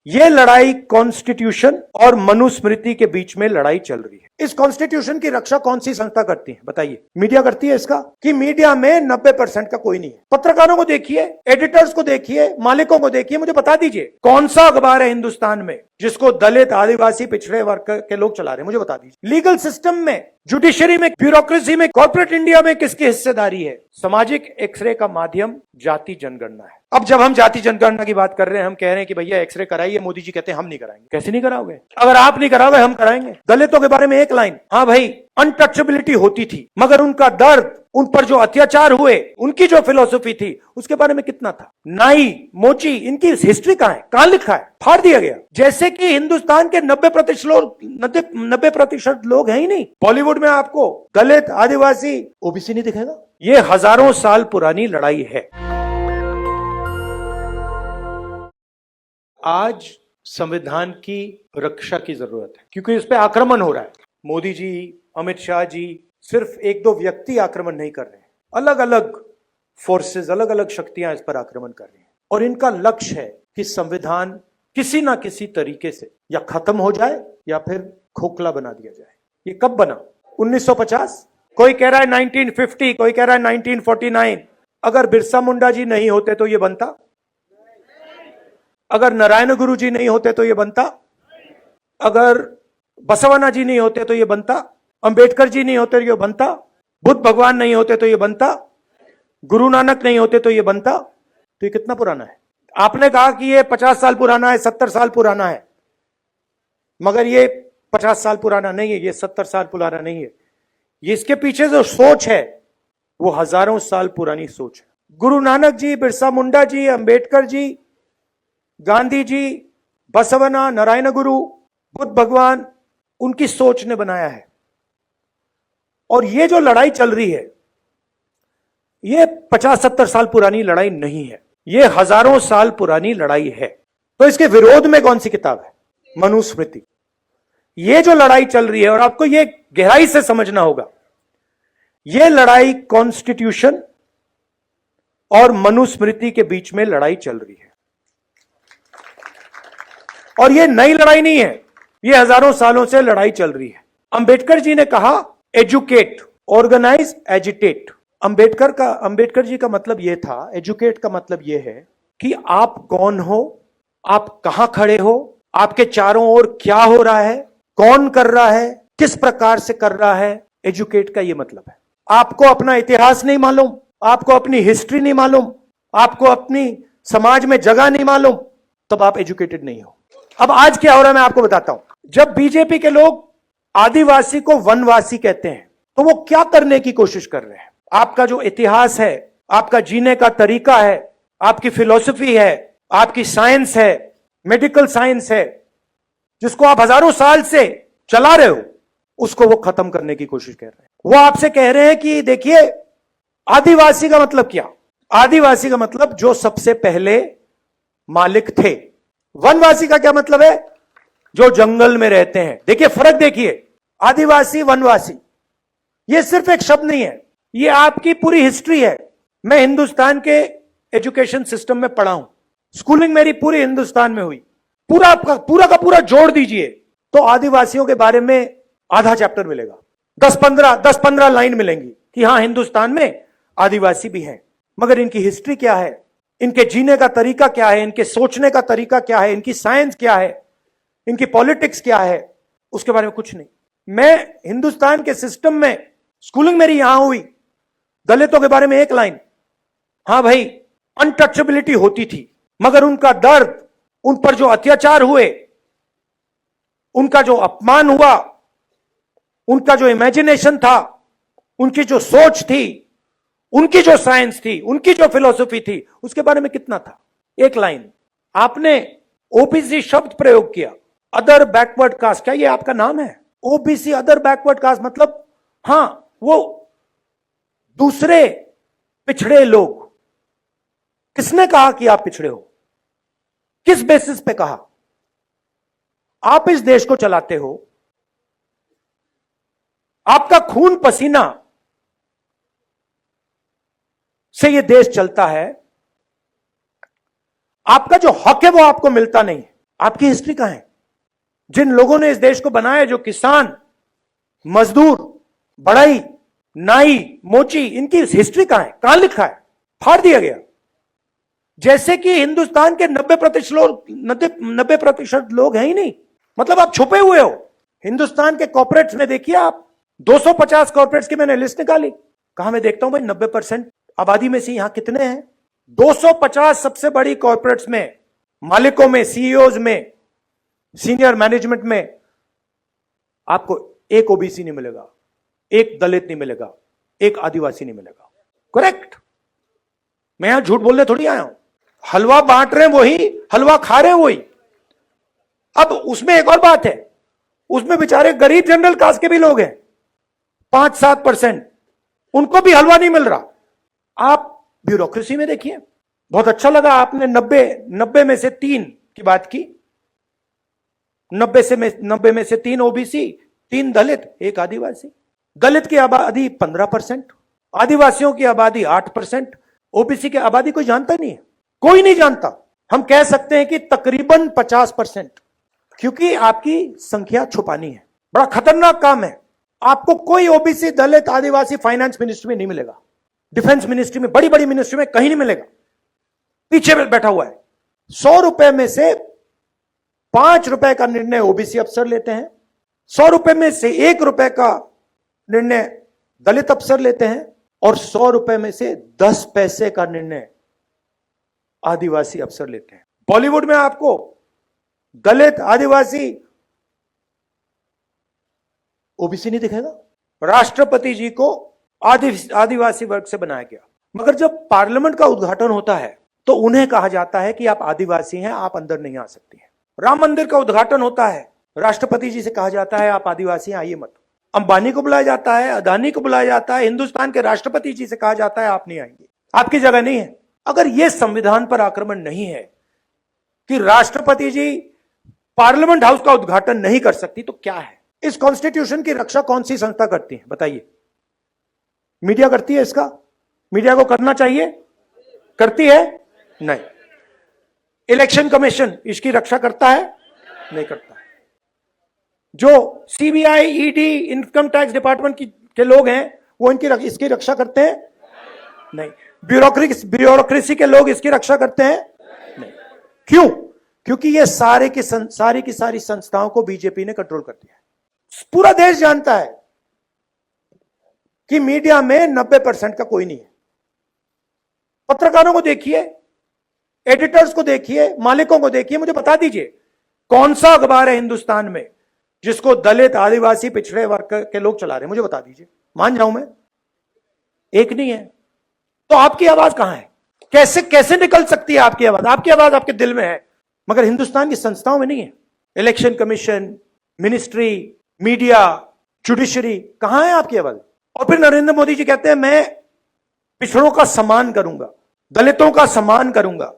ये लड़ाई कॉन्स्टिट्यूशन और मनुस्मृति के बीच में लड़ाई चल रही है। इस कॉन्स्टिट्यूशन की रक्षा कौन सी संस्था करती है बताइए? मीडिया करती है इसका? कि मीडिया में 90% का कोई नहीं है। पत्रकारों को देखिए, एडिटर्स को देखिए, मालिकों को देखिए, मुझे बता दीजिए कौन सा अखबार है हिंदुस्तान में जिसको दलित, आदिवासी, पिछड़े वर्ग के लोग चला रहे हैं? मुझे बता दीजिए। लीगल सिस्टम में, जुडिशरी में, ब्यूरोक्रेसी में, कॉर्पोरेट इंडिया में किसकी हिस्सेदारी है? सामाजिक एक्सरे का माध्यम जाति जनगणना है। अब जब हम जाति जनगणना की बात कर रहे हैं, हम कह रहे हैं कि भैया एक्सरे कराइए, मोदी जी कहते हैं हम नहीं कराएंगे। कैसे नहीं कराओगे? अगर आप नहीं कराओगे हम कराएंगे। दलितों के बारे में एक लाइन, हाँ भाई अनटचेबिलिटी होती थी, मगर उनका दर्द, उन पर जो अत्याचार हुए, उनकी जो फिलॉसफी थी, उसके बारे में कितना था? नाई, मोची, इनकी हिस्ट्री कहां है? कहां लिखा है? फाड़ दिया गया। जैसे कि हिंदुस्तान के 90% लोग हैं ही नहीं। बॉलीवुड में आपको दलित, आदिवासी, ओबीसी नहीं दिखेगा। ये हजारों साल पुरानी लड़ाई है। आज संविधान की रक्षा की जरूरत है क्योंकि इस पे आक्रमण हो रहा है। मोदी जी, अमित शाह जी सिर्फ एक दो व्यक्ति आक्रमण नहीं कर रहे हैं, अलग अलग फोर्सेस, अलग अलग शक्तियां इस पर आक्रमण कर रही हैं और इनका लक्ष्य है कि संविधान किसी ना किसी तरीके से या खत्म हो जाए या फिर खोखला बना दिया जाए। ये कब बना? 1950, कोई कह रहा है 1950, कोई कह रहा है 1949। अगर बिरसा मुंडा जी नहीं होते तो ये बनता? अगर नारायण गुरु जी नहीं होते तो ये बनता? अगर बसवन्ना जी नहीं होते तो ये बनता? अंबेडकर जी नहीं होते तो ये बनता? बुद्ध भगवान नहीं होते तो ये बनता? गुरु नानक नहीं होते तो ये बनता? तो ये कितना पुराना है? आपने कहा कि ये 50 साल पुराना है, 70 साल पुराना है, मगर ये 50 साल पुराना नहीं है, ये 70 साल पुराना नहीं है। ये इसके पीछे जो सोच है वो हजारों साल पुरानी सोच है। गुरु नानक जी, बिरसा मुंडा जी, अंबेडकर जी, गांधी जी, बसवन्ना, नारायण गुरु, बुद्ध भगवान, उनकी सोच ने बनाया है। और ये जो लड़ाई चल रही है ये 50-70 साल पुरानी लड़ाई नहीं है, ये हजारों साल पुरानी लड़ाई है। तो इसके विरोध में कौन सी किताब है? मनुस्मृति। ये जो लड़ाई चल रही है, और आपको ये गहराई से समझना होगा, ये लड़ाई कॉन्स्टिट्यूशन और मनुस्मृति के बीच में लड़ाई चल रही है। और ये नई लड़ाई नहीं है, ये हजारों सालों से लड़ाई चल रही है। अंबेडकर जी ने कहा educate, organise, agitate. Ambedkar ji का मतलब यह था, एजुकेट का मतलब यह है कि आप कौन हो, आप कहां खड़े हो, आपके चारों ओर क्या हो रहा है, कौन कर रहा है, किस प्रकार से कर रहा है। एजुकेट का यह मतलब है। आपको अपना इतिहास नहीं मालूम, आपको अपनी हिस्ट्री नहीं मालूम, आपको अपनी समाज में जगह नहीं मालूम, तब आप एजुकेटेड नहीं हो। अब आज क्या हो रहा है मैं आपको बताता हूं। जब बीजेपी के लोग आदिवासी को वनवासी कहते हैं तो वो क्या करने की कोशिश कर रहे हैं? आपका जो इतिहास है, आपका जीने का तरीका है, आपकी फिलॉसफी है, आपकी साइंस है, मेडिकल साइंस है, जिसको आप हजारों साल से चला रहे हो, उसको वो खत्म करने की कोशिश कर रहे हैं। वो आपसे कह रहे हैं कि देखिए आदिवासी का मतलब क्या? आदिवासी का मतलब जो सबसे पहले मालिक थे। वनवासी का क्या मतलब है? जो जंगल में रहते हैं। देखिए फर्क देखिए, आदिवासी, वनवासी, ये सिर्फ एक शब्द नहीं है, ये आपकी पूरी हिस्ट्री है। मैं हिंदुस्तान के एजुकेशन सिस्टम में पढ़ा हूं, स्कूलिंग मेरी पूरी हिंदुस्तान में हुई। पूरा का पूरा जोड़ दीजिए तो आदिवासियों के बारे में आधा चैप्टर मिलेगा, 10-15 लाइन मिलेंगी कि हां हिंदुस्तान में आदिवासी भी हैं। मगर इनकी हिस्ट्री क्या है, इनके जीने का तरीका क्या है, इनके सोचने का तरीका क्या है, इनकी साइंस क्या है, इनकी पॉलिटिक्स क्या है, उसके बारे में कुछ नहीं। मैं हिंदुस्तान के सिस्टम में, स्कूलिंग मेरी यहां हुई, दलितों के बारे में एक लाइन, हां भाई अनटचेबिलिटी होती थी, मगर उनका दर्द, उन पर जो अत्याचार हुए, उनका जो अपमान हुआ, उनका जो इमेजिनेशन था, उनकी जो सोच थी, उनकी जो साइंस थी, उनकी जो फिलॉसफी थी, उसके बारे में कितना था? एक लाइन। आपने ओबीसी शब्द प्रयोग किया, अदर बैकवर्ड कास्ट, क्या ये आपका नाम है? ओबीसी, अदर बैकवर्ड कास्ट मतलब हां वो दूसरे पिछड़े लोग। किसने कहा कि आप पिछड़े हो? किस बेसिस पे कहा? आप इस देश को चलाते हो, आपका खून पसीना से यह देश चलता है, आपका जो हक है वो आपको मिलता नहीं है। आपकी हिस्ट्री कहां है? जिन लोगों ने इस देश को बनाया, जो किसान, मजदूर, बढ़ई, नाई, मोची, इनकी हिस्ट्री कहां है? कहां लिखा है? फाड़ दिया गया। जैसे कि हिंदुस्तान के 90% लोग हैं ही नहीं, मतलब आप छुपे हुए हो। हिंदुस्तान के कॉर्पोरेट्स में देखिए आप, 250 कॉर्पोरेट्स की मैंने लिस्ट निकाली, कहां मैं देखता हूं भाई 90% आबादी में से यहां कितने हैं? 250 सबसे बड़ी कॉर्पोरेट्स में, मालिकों में, सीईओज में, सीनियर मैनेजमेंट में आपको एक ओबीसी नहीं मिलेगा, एक दलित नहीं मिलेगा, एक आदिवासी नहीं मिलेगा। करेक्ट? मैं यहां झूठ बोलने थोड़ी आया हूं। हलवा बांट रहे हैं वही, हलवा खा रहे हैं वही। अब उसमें एक और बात है, उसमें बेचारे गरीब जनरल कास्ट के भी लोग हैं, 5-7%, उनको भी हलवा नहीं मिल रहा। आप ब्यूरोक्रेसी में देखिए। बहुत अच्छा लगा आपने 90 में से 3 की बात की। 90 में से 3 ओबीसी, 3 दलित, 1 आदिवासी। दलित की आबादी 15%, आदिवासियों की आबादी 8%, ओबीसी की आबादी कोई जानता नहीं है, कोई नहीं जानता। हम कह सकते हैं कि तकरीबन 50%, क्योंकि आपकी संख्या छुपानी है। बड़ा खतरनाक काम है। आपको कोई ओबीसी, दलित, आदिवासी फाइनेंस मिनिस्ट्री में नहीं मिलेगा, डिफेंस मिनिस्ट्री में, बड़ी बड़ी मिनिस्ट्री में कहीं नहीं मिलेगा। पीछे बैठा हुआ है। 100 रुपए में से 5 रुपए का निर्णय ओबीसी अफसर लेते हैं, 100 रुपए में से 1 रुपए का निर्णय दलित अफसर लेते हैं, और 100 रुपए में से 10 पैसे का निर्णय आदिवासी अफसर लेते हैं। बॉलीवुड में आपको दलित, आदिवासी, ओबीसी नहीं दिखेगा। राष्ट्रपति जी को आदिवासी वर्ग से बनाया गया, मगर जब पार्लियामेंट का उद्घाटन होता है तो उन्हें कहा जाता है कि आप आदिवासी हैं, आप अंदर नहीं आ सकती हैं। राम मंदिर का उद्घाटन होता है, राष्ट्रपति जी से कहा जाता है आप आदिवासी हैं, आइए मत। अंबानी को बुलाया जाता है, अदानी को बुलाया जाता है, हिंदुस्तान के राष्ट्रपति जी से कहा जाता है आप नहीं आएंगे, आपकी जगह नहीं है। अगर यह संविधान पर आक्रमण नहीं है कि राष्ट्रपति जी पार्लियामेंट हाउस का उद्घाटन नहीं कर सकती, तो क्या है? इस कॉन्स्टिट्यूशन की रक्षा कौन सी संस्था करती है बताइए? मीडिया करती है इसका? मीडिया को करना चाहिए? करती है? नहीं। इलेक्शन कमीशन इसकी रक्षा करता है? नहीं करता है। जो CBI, ED, income tax department के लोग हैं, वो इसकी रक्षा करते हैं? नहीं। ब्यूरोक्रेसी के लोग इसकी रक्षा करते हैं? नहीं। क्यों? क्योंकि ये सारी की सारी संस्थाओं को बीजेपी ने कंट्रोल कर दिया है। पूरा देश जानता है कि मीडिया में 90% का कोई नहीं है। पत्रकारों को देखिए, एडिटर्स को देखिए, मालिकों को देखिए, मुझे बता दीजिए कौन सा अखबार है हिंदुस्तान में जिसको दलित, आदिवासी, पिछड़े वर्ग के लोग चला रहे हैं? मुझे बता दीजिए, मान जाऊं मैं, एक नहीं है। तो आपकी आवाज कहां है? कैसे निकल सकती है आपकी आवाज? आपकी आवाज आपके दिल में है, मगर हिंदुस्तान की संस्थाओं में नहीं है। Election commission, ministry, media, judiciary, कहां है आपकी आवाज? और फिर नरेंद्र मोदी जी कहते हैं मैं पिछड़ों का सम्मान करूंगा, दलितों का सम्मान करूंगा,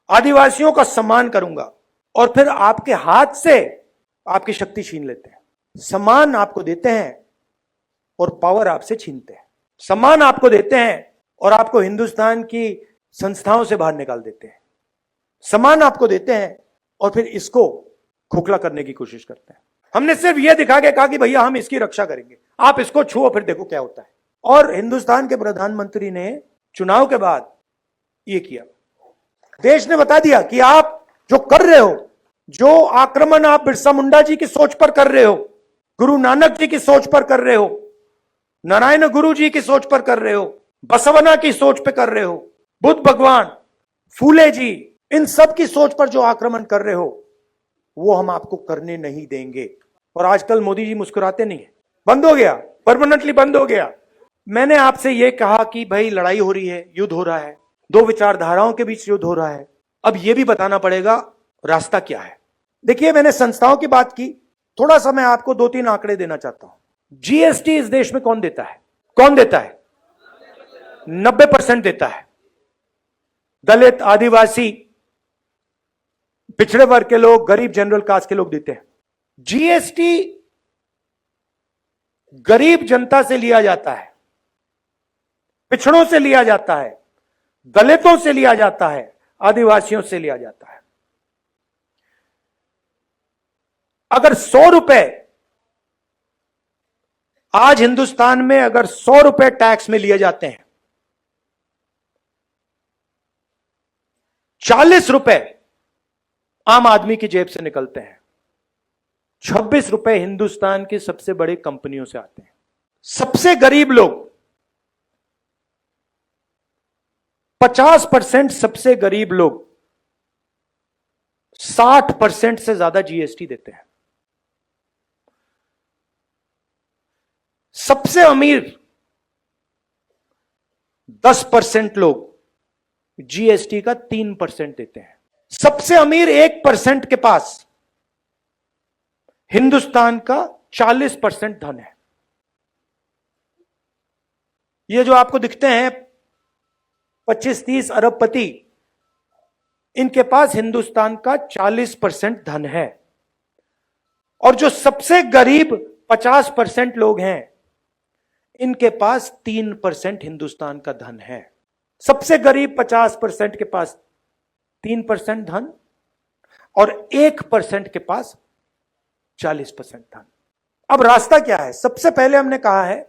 आदिवासियों का सम्मान करूंगा, और फिर आपके हाथ से आपकी शक्ति छीन लेते हैं। सम्मान आपको देते हैं और पावर आपसे छीनते हैं। सम्मान आपको देते हैं और आपको हिंदुस्तान की संस्थाओं से बाहर निकाल देते हैं। सम्मान आपको देते हैं और फिर इसको खोखला करने की कोशिश करते हैं। हमने सिर्फ यह दिखा के कहा कि भैया हम इसकी रक्षा करेंगे, आप इसको छुओ फिर देखो क्या होता है। और हिंदुस्तान के प्रधानमंत्री ने चुनाव के बाद यह किया। देश ने बता दिया कि आप जो कर रहे हो, जो आक्रमण आप बिरसा मुंडा जी की सोच पर कर रहे हो, गुरु नानक जी की सोच पर कर रहे हो, नारायण गुरु जी की सोच पर कर रहे हो, बसवना की सोच पर कर रहे हो, बुद्ध भगवान, फूले जी, इन सब की सोच पर जो आक्रमण कर रहे हो, वो हम आपको करने नहीं देंगे। और आजकल मोदी जी मुस्कुराते नहीं है, बंद हो गया, परमानेंटली बंद हो गया। मैंने आपसे यह कहा कि भाई लड़ाई हो रही है, युद्ध हो रहा है, दो विचारधाराओं के बीच युद्ध हो रहा है। अब यह भी बताना पड़ेगा रास्ता क्या है। देखिए, मैंने संस्थाओं की बात की, थोड़ा सा मैं आपको 2-3 आंकड़े देना चाहता हूं। जीएसटी इस देश में कौन देता है? कौन देता है? 90% देता है। दलित, आदिवासी, पिछड़े वर्ग के लोग, गरीब जनरल कास्ट के लोग देते हैं। जीएसटी गरीब जनता से लिया जाता है, पिछड़ों से लिया जाता है, दलितों से लिया जाता है, आदिवासियों से लिया जाता है। अगर 100 रुपए आज हिंदुस्तान में अगर 100 रुपए टैक्स में लिए जाते हैं, 40 रुपए आम आदमी की जेब से निकलते हैं, 26 रुपए हिंदुस्तान की सबसे बड़ी कंपनियों से आते हैं। सबसे गरीब लोग 50% सबसे गरीब लोग 60% से ज्यादा जीएसटी देते हैं। सबसे अमीर 10% लोग जीएसटी का 3% देते हैं। सबसे अमीर 1% के पास हिंदुस्तान का 40% धन है। ये जो आपको दिखते हैं 25-30 अरबपति, इनके पास हिंदुस्तान का 40% धन है। और जो सबसे गरीब 50% लोग हैं, इनके पास 3% हिंदुस्तान का धन है। सबसे गरीब 50% के पास 3% धन और 1% के पास 40% धन। अब रास्ता क्या है? सबसे पहले हमने कहा है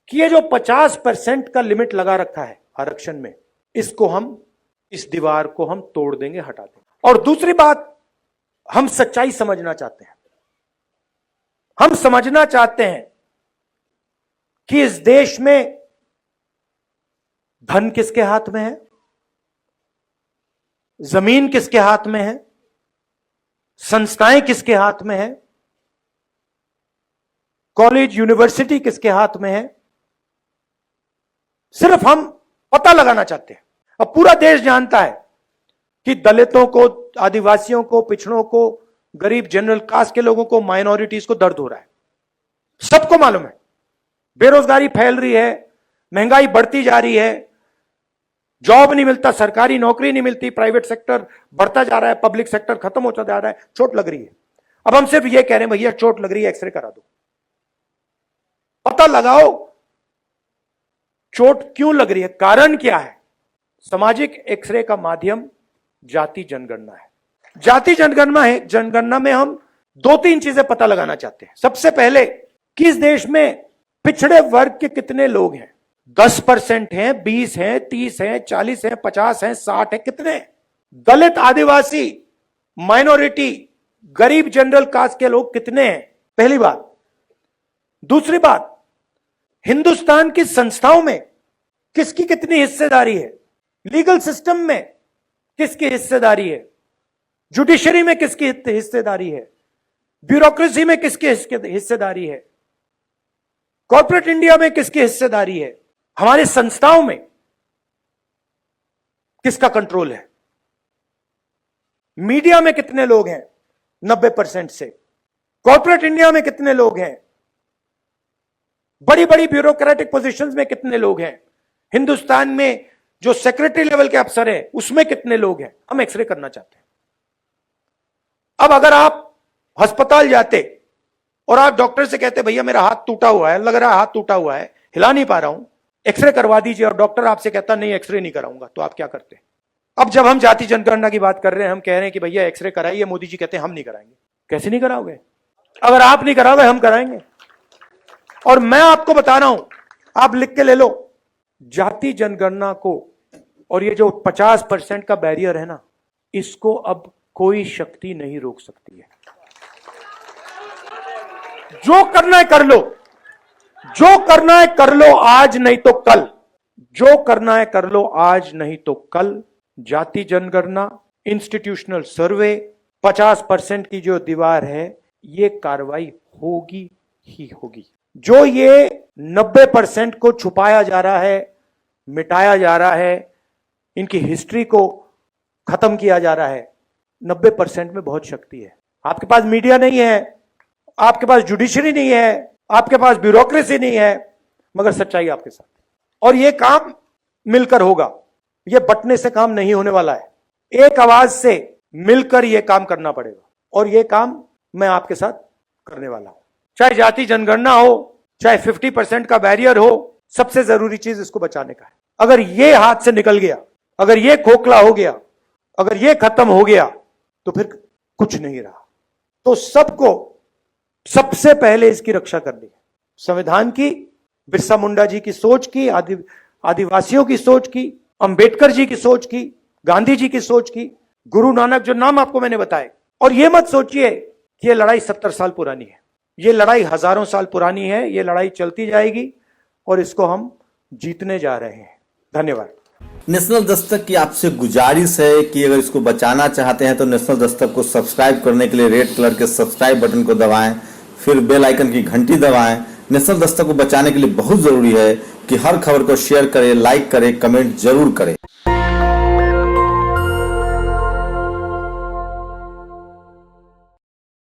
कि ये जो 50% का लिमिट लगा रखा है आरक्षण में, इसको हम, इस दीवार को हम तोड़ देंगे, हटा देंगे। और दूसरी बात, हम सच्चाई समझना चाहते हैं। हम समझना चाहते हैं कि इस देश में धन किसके हाथ में है, जमीन किसके हाथ में है, संस्थाएं किसके हाथ में है, कॉलेज यूनिवर्सिटी किसके हाथ में है। सिर्फ हम पता लगाना चाहते हैं। अब पूरा देश जानता है कि दलितों को, आदिवासियों को, पिछड़ों को, गरीब जनरल कास्ट के लोगों को, माइनॉरिटीज को दर्द हो रहा है। सबको मालूम है बेरोजगारी फैल रही है, महंगाई बढ़ती जा रही है, जॉब नहीं मिलता, सरकारी नौकरी नहीं मिलती, प्राइवेट सेक्टर बढ़ता जा रहा है, पब्लिक सेक्टर खत्म होता जा रहा है, चोट लग रही है। अब हम सिर्फ ये कह रहे हैं भैया चोट लग रही है, एक्सरे करा दो, पता लगाओ चोट क्यों लग रही है, कारण क्या है। सामाजिक एक्सरे का माध्यम जाति जनगणना है। जाति जनगणना में हम 2-3 चीजें पता लगाना चाहते हैं। सबसे पहले, किस देश में पिछड़े वर्ग के कितने लोग हैं? 10% हैं, 20 हैं, 30 हैं, 40 हैं, 50 हैं, 60 हैं, कितने? दलित, आदिवासी, माइनॉरिटी, गरीब जनरल कास्ट के लोग कितने हैं? पहली बात। दूसरी बात, हिंदुस्तान की संस्थाओं में किसकी कितनी हिस्सेदारी है, लीगल सिस्टम में किसकी हिस्सेदारी है, जुडिशरी में किसकी हिस्सेदारी है, ब्यूरोक्रेसी में किसकी हिस्सेदारी है, कॉर्पोरेट इंडिया में किसकी हिस्सेदारी है, हमारी संस्थाओं में किसका कंट्रोल है, मीडिया में कितने लोग हैं 90% से, कॉर्पोरेट इंडिया में कितने लोग हैं, बड़ी बड़ी ब्यूरोक्रेटिक पोजीशंस में कितने लोग हैं, हिंदुस्तान में जो सेक्रेटरी लेवल के अफसर हैं उसमें कितने लोग हैं। हम एक्सरे करना चाहते हैं। अब अगर आप अस्पताल जाते और आप डॉक्टर से कहते भैया मेरा हाथ टूटा हुआ है, लग रहा है हाथ टूटा हुआ है, हिला नहीं पा रहा हूं, एक्सरे करवा दीजिए, और डॉक्टर आपसे कहता नहीं एक्सरे नहीं कराऊंगा, तो आप क्या करते? अब जब हम जाति जनगणना की बात कर रहे हैं, हम कह रहे हैं कि भैया एक्सरे कराइए, मोदी जी कहते हैं हम नहीं कराएंगे। कैसे नहीं कराओगे? अगर आप नहीं कराओगे हम कराएंगे। और मैं आपको बता रहा हूं, आप लिख के ले लो, जाति जनगणना को और ये जो 50% का बैरियर है ना, इसको अब कोई शक्ति नहीं रोक सकती है। जो करना है कर लो, जो करना है कर लो, आज नहीं तो कल, जो करना है कर लो आज नहीं तो कल। जाति जनगणना, इंस्टीट्यूशनल सर्वे, 50% की जो दीवार है, ये कार्रवाई होगी ही होगी। जो ये 90% को छुपाया जा रहा है, मिटाया जा रहा है, इनकी हिस्ट्री को खत्म किया जा रहा है, 90% में बहुत शक्ति है। आपके पास मीडिया नहीं है, आपके पास जुडिशरी नहीं है, आपके पास ब्यूरोक्रेसी नहीं है, मगर सच्चाई आपके साथ। और यह काम मिलकर होगा, यह बंटने से काम नहीं होने वाला है। एक आवाज से मिलकर यह काम करना पड़ेगा, और यह काम मैं आपके साथ करने वाला हूं। चाहे जाति जनगणना हो, चाहे 50% का बैरियर हो, सबसे जरूरी चीज इसको बचाने का है। अगर यह हाथ से निकल गया, अगर यह खोखला हो गया, अगर यह खत्म हो गया, तो फिर कुछ नहीं रहा। तो सबको सबसे पहले इसकी रक्षा करनी है। संविधान की, बिरसा मुंडा जी की सोच की, आदिवासियों की सोच की, अंबेडकर जी की सोच की, गांधी जी की सोच की, गुरु नानक, जो नाम आपको मैंने बताए। और यह मत सोचिए कि यह लड़ाई 70 साल पुरानी है। यह लड़ाई हजारों साल पुरानी है। यह लड़ाई चलती जाएगी और इसको हम जीतने जा रहे हैं। धन्यवाद। नेशनल दस्तक की आपसे गुजारिश है कि अगर इसको बचाना चाहते हैं तो नेशनल दस्तक को सब्सक्राइब करने के लिए रेड कलर के सब्सक्राइब बटन को दबाएं, फिर बेल आइकन की घंटी दबाएं। नेशनल दस्तक को बचाने के लिए बहुत जरूरी है कि हर खबर को शेयर करें, लाइक करें, कमेंट जरूर करें।